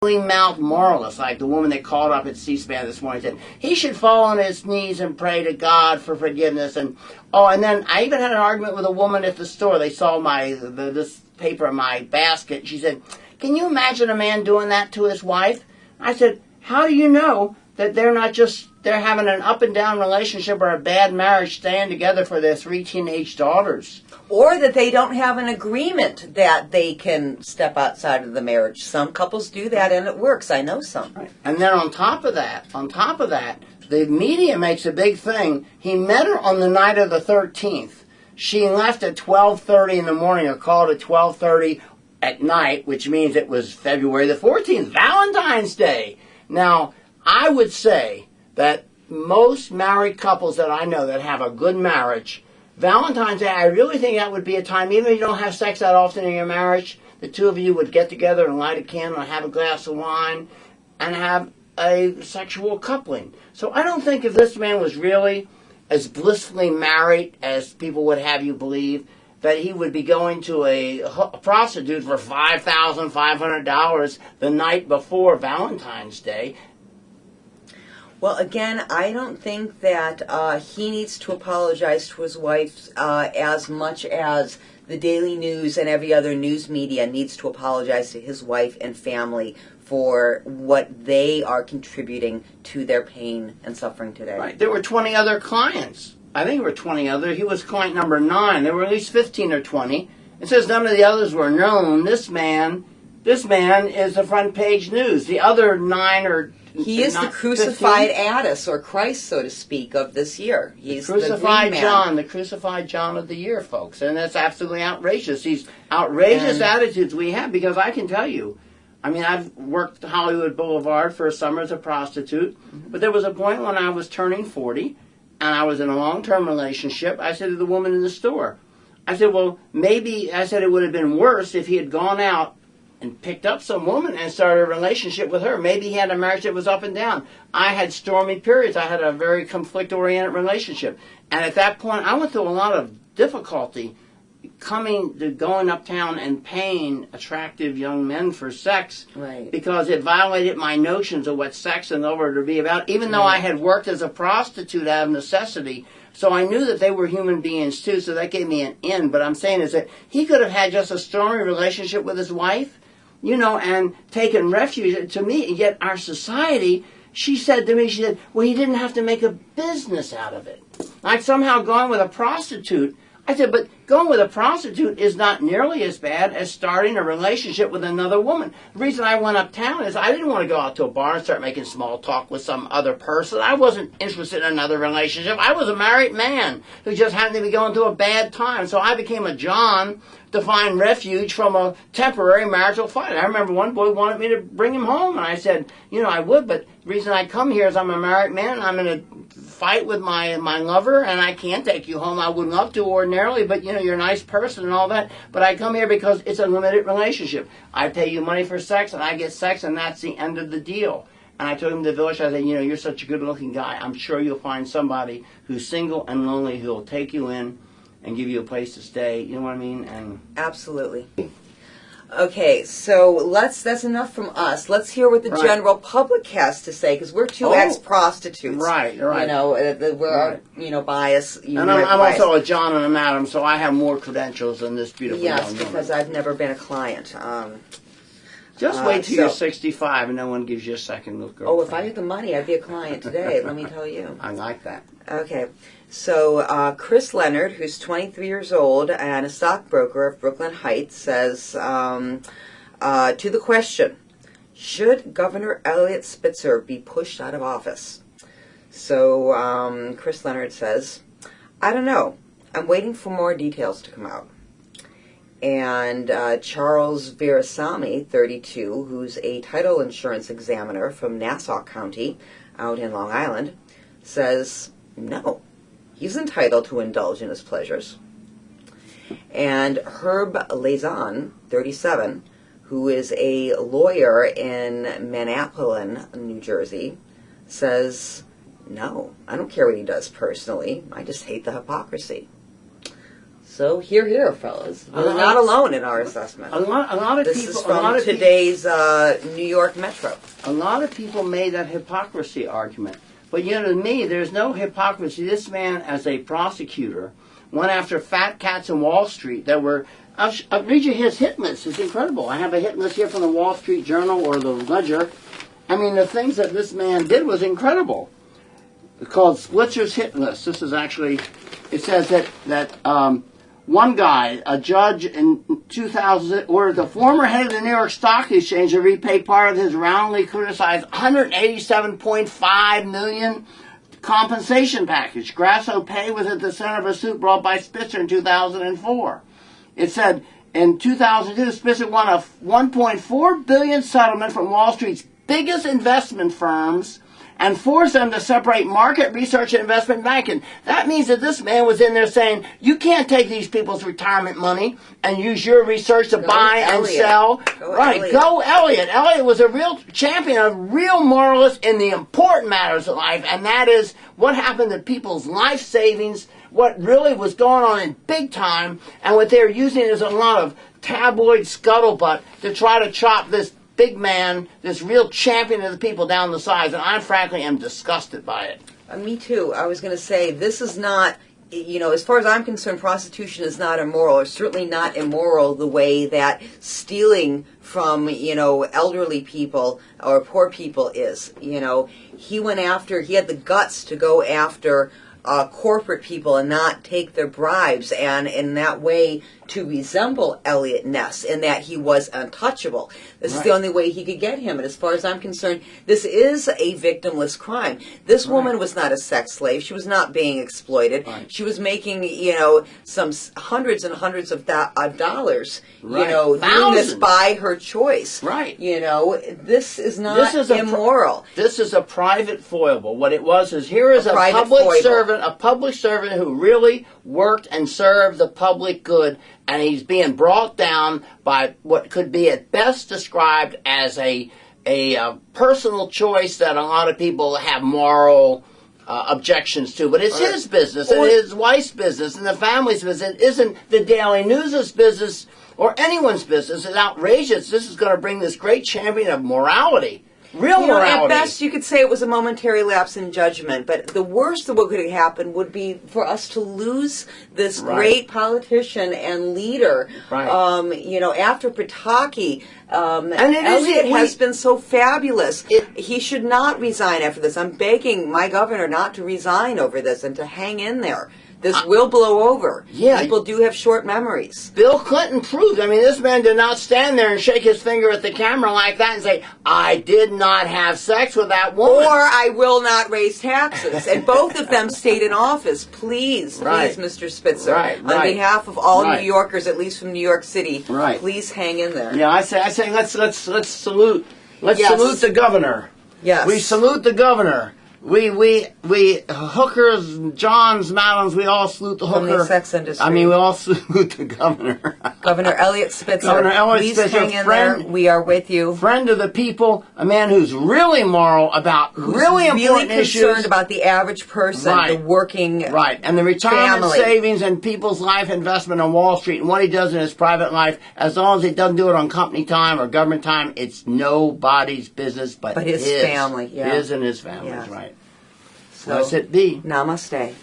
mouth moralist, like the woman that called up at C-SPAN this morning, said he should fall on his knees and pray to God for forgiveness. And and then I even had an argument with a woman at the store. They saw this paper in my basket. She said, "Can you imagine a man doing that to his wife?" I said, "How do you know that they're having an up and down relationship or a bad marriage, staying together for their 3 teenage daughters?" Or that they don't have an agreement that they can step outside of the marriage. Some couples do that and it works. I know some. Right. And then on top of that, the media makes a big thing. He met her on the night of the 13th. She left at 12:30 in the morning, or called at 12:30 at night, which means it was February the 14th, Valentine's Day. Now, I would say that most married couples that I know that have a good marriage, Valentine's Day, I really think that would be a time, even if you don't have sex that often in your marriage, the two of you would get together and light a candle and have a glass of wine and have a sexual coupling. So I don't think if this man was really as blissfully married as people would have you believe, that he would be going to a prostitute for $5,500 the night before Valentine's Day. Well, again, I don't think that he needs to apologize to his wife as much as the Daily News and every other news media needs to apologize to his wife and family for what they are contributing to their pain and suffering today. Right. There were 20 other clients. I think there were 20 other. He was client number 9. There were at least 15 or 20. It says none of the others were known. This man is the front page news. The other 9 or he is the crucified Addis, or Christ, so to speak, of this year. He's the crucified John, the crucified John of the year, folks. And that's absolutely outrageous. These outrageous attitudes we have, because I can tell you, I mean, I've worked Hollywood Boulevard for a summer as a prostitute, but there was a point when I was turning 40, and I was in a long-term relationship. I said to the woman in the store, I said, well, maybe, I said it would have been worse if he had gone out and picked up some woman and started a relationship with her. Maybe he had a marriage that was up and down. I had stormy periods. I had a very conflict-oriented relationship. And at that point, I went through a lot of difficulty going uptown and paying attractive young men for sex, right, because it violated my notions of what sex and love were to be about, even though I had worked as a prostitute out of necessity. So I knew that they were human beings too, so that gave me an in. But I'm saying is that he could have had just a stormy relationship with his wife, and taken refuge to me. Yet our society, she said to me, well, he didn't have to make a business out of it. Like somehow going with a prostitute. I said, but going with a prostitute is not nearly as bad as starting a relationship with another woman. The reason I went uptown is I didn't want to go out to a bar and start making small talk with some other person. I wasn't interested in another relationship. I was a married man who just happened to be going through a bad time. So I became a John to find refuge from a temporary marital fight. I remember one boy wanted me to bring him home, and I said, I would, but the reason I come here is I'm a married man, and I'm in a fight with my lover, and I can't take you home. I would love to ordinarily, but you're a nice person and all that, but I come here because it's a limited relationship. I pay you money for sex, and I get sex, and that's the end of the deal. And I took him to the village. I said, you're such a good-looking guy. I'm sure you'll find somebody who's single and lonely who will take you in and give you a place to stay. You know what I mean? And absolutely. Okay, so that's enough from us. Let's hear what the general public has to say, because we're two ex-prostitutes. Right. We're biased. And I'm also a John and a Madam, so I have more credentials than this beautiful young woman. Yes, because I've never been a client. Just wait till you're 65 and no one gives you a second look. Oh, if I had the money, I'd be a client today, let me tell you. I like that. Okay, so Chris Leonard, who's 23 years old and a stockbroker of Brooklyn Heights, says, to the question, should Governor Eliot Spitzer be pushed out of office? So Chris Leonard says, I don't know. I'm waiting for more details to come out. And Charles Virasamy, 32, who's a title insurance examiner from Nassau County out in Long Island, says no, he's entitled to indulge in his pleasures. And Herb Lazon, 37, who is a lawyer in Manalapan, New Jersey, says, no, I don't care what he does personally, I just hate the hypocrisy. So here, fellas. We're not alone in our assessment. A lot of this people. Is from today's New York Metro. A lot of people made that hypocrisy argument. But you know, to me, there's no hypocrisy. This man, as a prosecutor, went after fat cats in Wall Street that were... I'll read you his hit list. It's incredible. I have a hit list here from the Wall Street Journal or the Ledger. I mean, the things that this man did was incredible. It's called Spitzer's hit list. This is actually... It says that one guy, a judge in 2000, ordered the former head of the New York Stock Exchange to repay part of his roundly criticized $187.5 million compensation package. Grasso pay was at the center of a suit brought by Spitzer in 2004. It said in 2002, Spitzer won a $1.4 billion settlement from Wall Street's biggest investment firms and forced them to separate market research and investment banking. That means that this man was in there saying, you can't take these people's retirement money and use your research to buy and sell. Go Eliot. Eliot was a real champion, a real moralist in the important matters of life, and that is what happened to people's life savings, what really was going on in big time, and what they're using is a lot of tabloid scuttlebutt to try to chop this big man, this real champion of the people down the sides, and I frankly am disgusted by it. Me too. I was going to say, this is not, as far as I'm concerned, prostitution is not immoral. It's certainly not immoral the way that stealing from, elderly people or poor people is. He had the guts to go after corporate people and not take their bribes, and in that way to resemble Eliot Ness in that he was untouchable. This is the only way he could get him. And as far as I'm concerned, this is a victimless crime. This woman was not a sex slave. She was not being exploited. She was making, some hundreds and hundreds of dollars, doing this by her choice. This is not immoral. This is a private foible. What it was is, here is a public servant who really worked and served the public good, and he's being brought down by what could be at best described as a personal choice that a lot of people have moral objections to. But it's his business, and his wife's business, and the family's business. It isn't the Daily News' business or anyone's business. It's outrageous. This is going to bring this great champion of morality. Real morality. At best, you could say it was a momentary lapse in judgment, but the worst of what could happen would be for us to lose this great politician and leader. After Pataki, Eliot has been so fabulous. He should not resign after this. I'm begging my governor not to resign over this and to hang in there. This will blow over. People do have short memories. Bill Clinton proved. I mean, this man did not stand there and shake his finger at the camera like that and say, I did not have sex with that woman. Or I will not raise taxes. And both of them stayed in office. Please, Mr. Spitzer. On behalf of all New Yorkers, at least from New York City, please hang in there. Yeah, I say let's salute. Let's salute the governor. Yes. We salute the governor. We hookers, Johns, Madams, we all salute the hooker. From the sex industry. I mean, we all salute the governor. Governor Eliot Spitzer. Governor Eliot Please Spitzer, hang in there. We are with you. Friend of the people, a man who's really moral about really important issues. Concerned about the average person, the working and the retirement savings and people's life investment on Wall Street and what he does in his private life. As long as he doesn't do it on company time or government time, it's nobody's business but his family. His and his family's, So, let it be. Namaste.